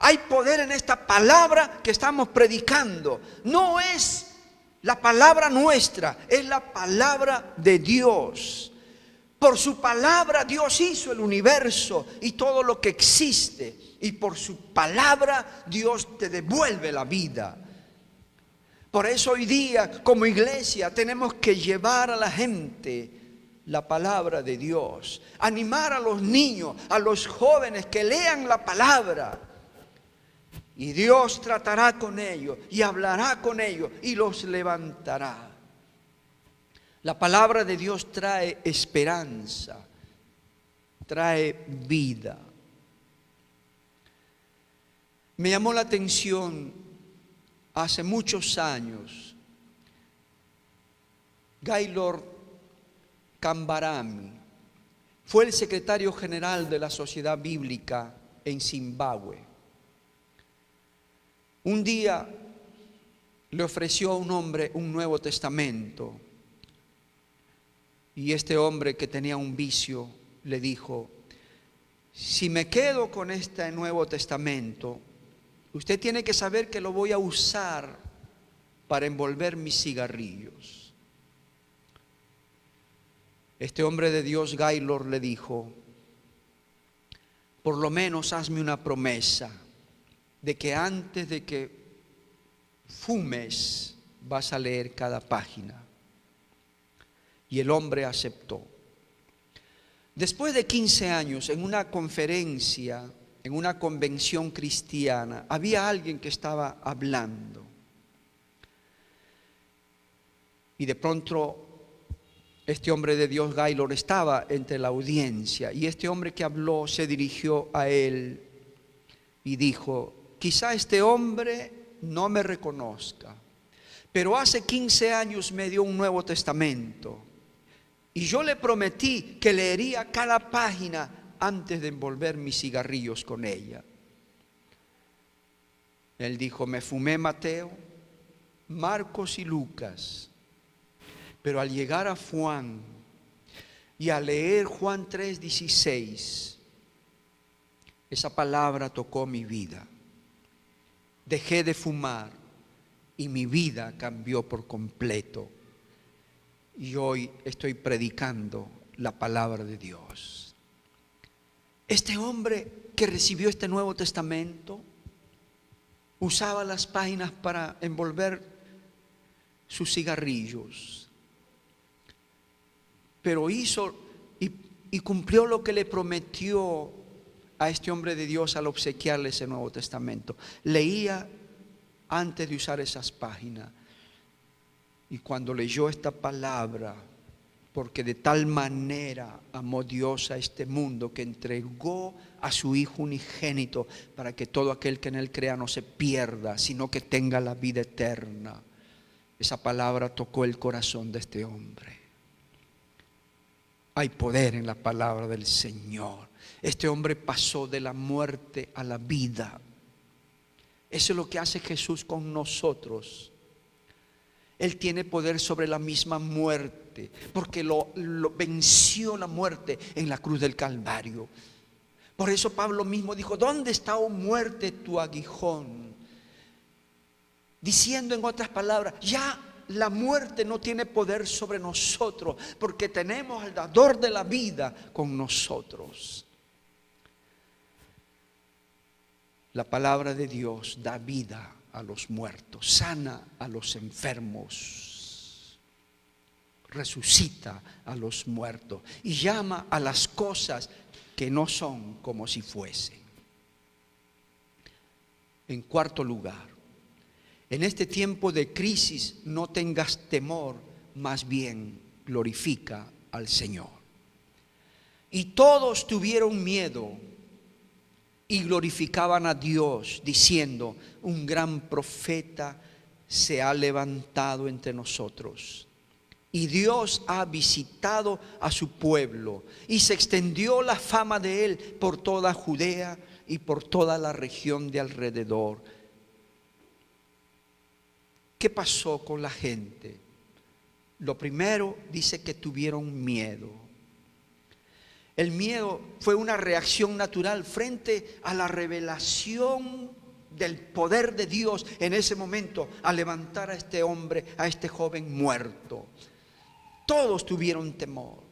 Hay poder en esta palabra que estamos predicando. No es la palabra nuestra, es la palabra de Dios. Por su palabra Dios hizo el universo y todo lo que existe. Y por su palabra Dios te devuelve la vida. Por eso hoy día como iglesia tenemos que llevar a la gente la palabra de Dios. Animar a los niños, a los jóvenes que lean la palabra. Y Dios tratará con ellos y hablará con ellos y los levantará. La palabra de Dios trae esperanza, trae vida. Me llamó la atención hace muchos años, Gaylord Kambarami fue el secretario general de la Sociedad Bíblica en Zimbabue. Un día le ofreció a un hombre un Nuevo Testamento y este hombre, que tenía un vicio, le dijo: si me quedo con este Nuevo Testamento, usted tiene que saber que lo voy a usar para envolver mis cigarrillos. Este hombre de Dios, Gaylord, le dijo: por lo menos hazme una promesa de que antes de que fumes vas a leer cada página. Y el hombre aceptó. Después de 15 años, en una conferencia, en una convención cristiana, había alguien que estaba hablando. Y de pronto este hombre de Dios, Gaylord, estaba entre la audiencia. Y este hombre que habló se dirigió a él y dijo: quizá este hombre no me reconozca, pero hace 15 años me dio un Nuevo Testamento. Y yo le prometí que leería cada página antes de envolver mis cigarrillos con ella. Él dijo: me fumé Mateo, Marcos y Lucas, pero al llegar a Juan y a leer Juan 3:16, esa palabra tocó mi vida. Dejé de fumar y mi vida cambió por completo. Y hoy estoy predicando la palabra de Dios. Este hombre que recibió este Nuevo Testamento usaba las páginas para envolver sus cigarrillos, pero hizo y cumplió lo que le prometió a este hombre de Dios al obsequiarle ese Nuevo Testamento. Leía antes de usar esas páginas. Y cuando leyó esta palabra, porque de tal manera amó Dios a este mundo que entregó a su Hijo unigénito para que todo aquel que en él crea no se pierda, sino que tenga la vida eterna. Esa palabra tocó el corazón de este hombre. Hay poder en la palabra del Señor. Este hombre pasó de la muerte a la vida. Eso es lo que hace Jesús con nosotros. Él tiene poder sobre la misma muerte, porque lo venció la muerte en la cruz del Calvario. Por eso Pablo mismo dijo: ¿dónde está, oh muerte, tu aguijón? Diciendo en otras palabras, ya la muerte no tiene poder sobre nosotros, porque tenemos al dador de la vida con nosotros. La palabra de Dios da vida a los muertos, sana a los enfermos, resucita a los muertos y llama a las cosas que no son como si fuesen. En cuarto lugar, en este tiempo de crisis no tengas temor, más bien glorifica al Señor. Y todos tuvieron miedo y glorificaban a Dios, diciendo: un gran profeta se ha levantado entre nosotros. Y Dios ha visitado a su pueblo, y se extendió la fama de él por toda Judea y por toda la región de alrededor. ¿Qué pasó con la gente? Lo primero dice que tuvieron miedo. El miedo fue una reacción natural frente a la revelación del poder de Dios en ese momento, a levantar a este hombre, a este joven muerto. Todos tuvieron temor.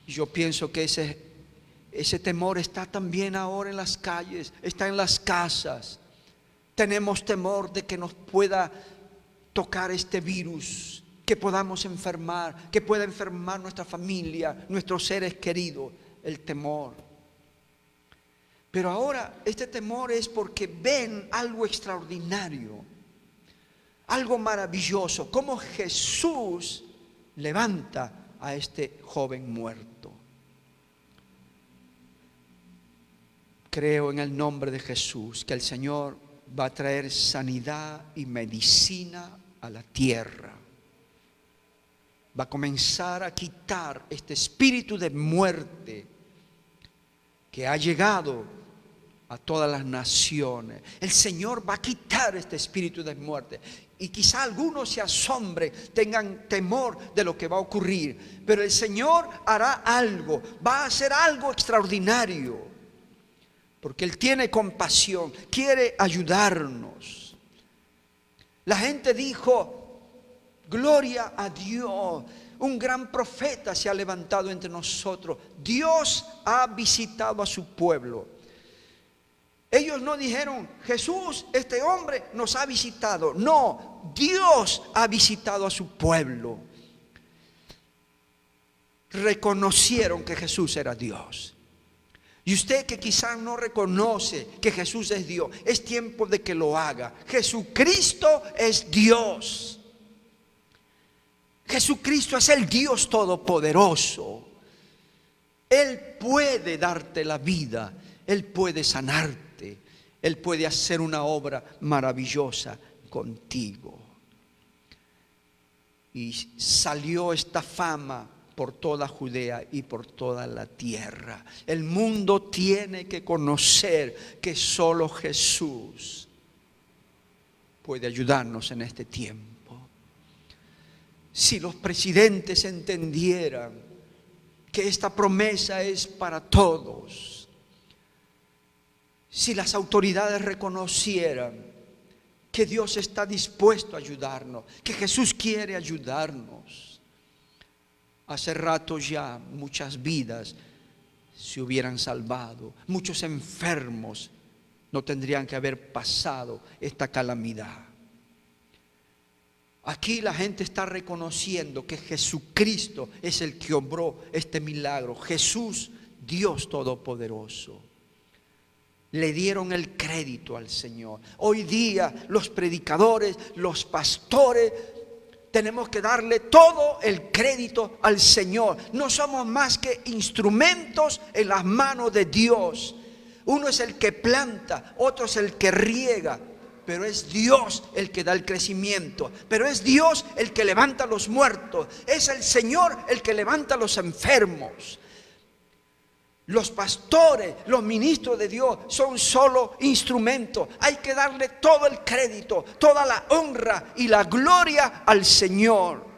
Yo pienso que ese temor está también ahora en las calles, está en las casas. Tenemos temor de que nos pueda tocar este virus, que podamos enfermar, que pueda enfermar nuestra familia, nuestros seres queridos, el temor. Pero ahora este temor es porque ven algo extraordinario, algo maravilloso, como Jesús levanta a este joven muerto. Creo en el nombre de Jesús que el Señor va a traer sanidad y medicina a la tierra. Va a comenzar a quitar este espíritu de muerte que ha llegado a todas las naciones. El Señor va a quitar este espíritu de muerte. Y quizá algunos se asombren, tengan temor de lo que va a ocurrir. Pero el Señor hará algo, va a hacer algo extraordinario. Porque Él tiene compasión, quiere ayudarnos. La gente dijo: gloria a Dios, un gran profeta se ha levantado entre nosotros. Dios ha visitado a su pueblo. Ellos no dijeron: Jesús, este hombre nos ha visitado. No, Dios ha visitado a su pueblo. Reconocieron que Jesús era Dios. Y usted que quizás no reconoce que Jesús es Dios, es tiempo de que lo haga. Jesucristo es Dios. Jesucristo es el Dios todopoderoso. Él puede darte la vida, Él puede sanarte, Él puede hacer una obra maravillosa contigo. Y salió esta fama por toda Judea y por toda la tierra. El mundo tiene que conocer que solo Jesús puede ayudarnos en este tiempo. Si los presidentes entendieran que esta promesa es para todos, si las autoridades reconocieran que Dios está dispuesto a ayudarnos, que Jesús quiere ayudarnos, hace rato ya muchas vidas se hubieran salvado, muchos enfermos no tendrían que haber pasado esta calamidad. Aquí la gente está reconociendo que Jesucristo es el que obró este milagro. Jesús, Dios Todopoderoso. Le dieron el crédito al Señor. Hoy día los predicadores, los pastores, tenemos que darle todo el crédito al Señor. No somos más que instrumentos en las manos de Dios. Uno es el que planta, otro es el que riega, pero es Dios el que da el crecimiento, pero es Dios el que levanta a los muertos, es el Señor el que levanta a los enfermos. Los pastores, los ministros de Dios son solo instrumentos. Hay que darle todo el crédito, toda la honra y la gloria al Señor.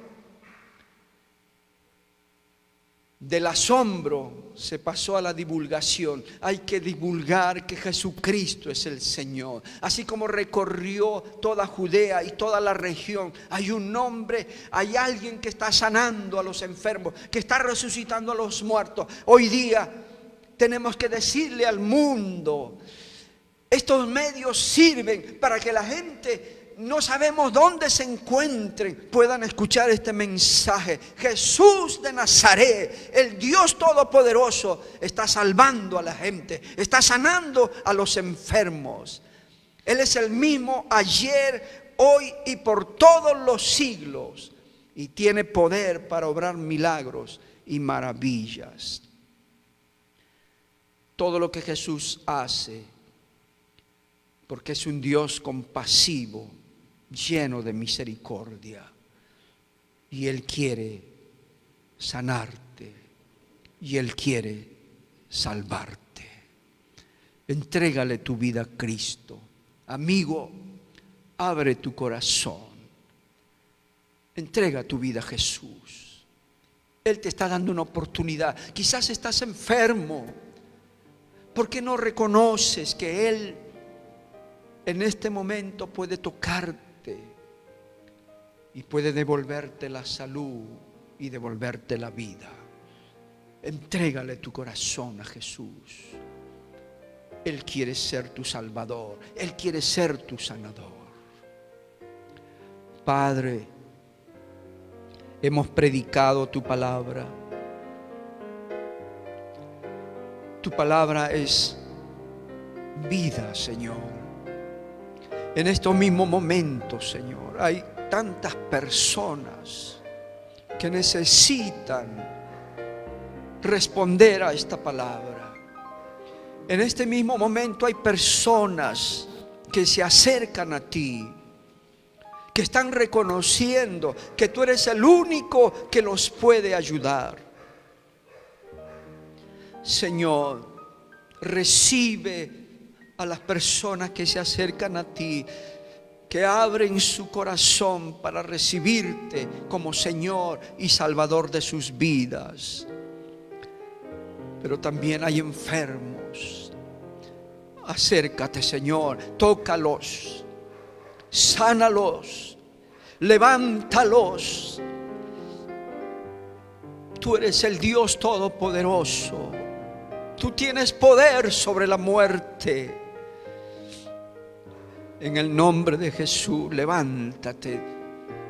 Del asombro se pasó a la divulgación. Hay que divulgar que Jesucristo es el Señor. Así como recorrió toda Judea y toda la región, hay un hombre, hay alguien que está sanando a los enfermos, que está resucitando a los muertos. Hoy día tenemos que decirle al mundo Estos medios sirven para que la gente, no sabemos dónde se encuentren, puedan escuchar este mensaje. Jesús de Nazaret, el Dios Todopoderoso, está salvando a la gente, está sanando a los enfermos. Él es el mismo ayer, hoy y por todos los siglos, y tiene poder para obrar milagros y maravillas. Todo lo que Jesús hace, porque es un Dios compasivo, lleno de misericordia, y Él quiere sanarte, y Él quiere salvarte. Entrégale tu vida a Cristo. Amigo, abre tu corazón. Entrega tu vida a Jesús. Él te está dando una oportunidad. Quizás estás enfermo. ¿Por qué no reconoces que Él en este momento puede tocarte y puede devolverte la salud y devolverte la vida? Entrégale tu corazón a Jesús. Él quiere ser tu Salvador. Él quiere ser tu sanador. Padre, hemos predicado tu palabra. Tu palabra es vida, Señor. En estos mismos momentos, Señor, hay tantas personas que necesitan responder a esta palabra. En este mismo momento hay personas que se acercan a ti, que están reconociendo que tú eres el único que los puede ayudar. Señor, recibe a las personas que se acercan a ti, que abren su corazón para recibirte como Señor y Salvador de sus vidas. Pero también hay enfermos. Acércate, Señor, tócalos, sánalos, levántalos. Tú eres el Dios Todopoderoso. Tú tienes poder sobre la muerte. En el nombre de Jesús, levántate.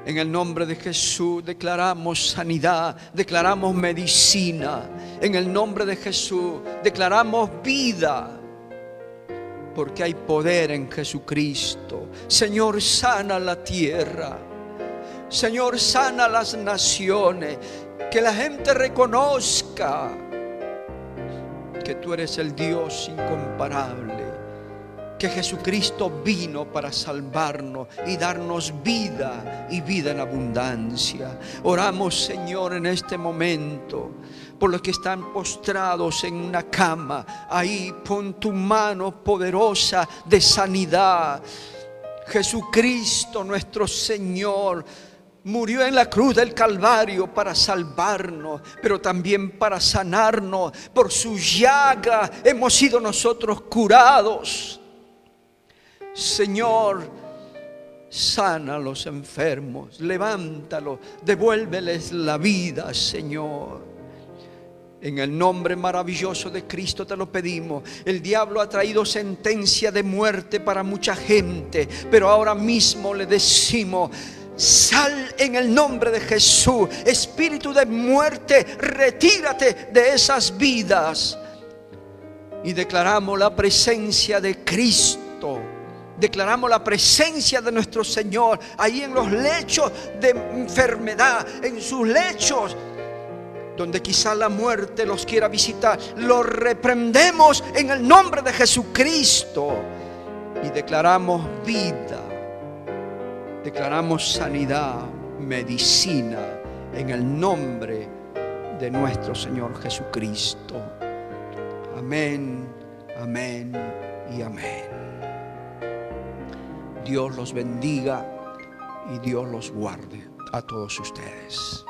En el nombre de Jesús declaramos sanidad, declaramos medicina. En el nombre de Jesús declaramos vida, porque hay poder en Jesucristo. Señor, sana la tierra. Señor, sana las naciones. Que la gente reconozca que tú eres el Dios incomparable, que Jesucristo vino para salvarnos y darnos vida y vida en abundancia. Oramos, Señor, en este momento por los que están postrados en una cama. Ahí pon tu mano poderosa de sanidad. Jesucristo nuestro Señor murió en la cruz del Calvario para salvarnos, pero también para sanarnos. Por su llaga hemos sido nosotros curados. Señor, sana a los enfermos, levántalos, devuélveles la vida, Señor. En el nombre maravilloso de Cristo te lo pedimos. El diablo ha traído sentencia de muerte para mucha gente, pero ahora mismo le decimos: sal en el nombre de Jesús. Espíritu de muerte, retírate de esas vidas. Y declaramos la presencia de Cristo. Declaramos la presencia de nuestro Señor ahí en los lechos de enfermedad, en sus lechos donde quizá la muerte los quiera visitar. Los reprendemos en el nombre de Jesucristo y declaramos vida. Declaramos sanidad, medicina, en el nombre de nuestro Señor Jesucristo. Amén, amén y amén. Dios los bendiga y Dios los guarde a todos ustedes.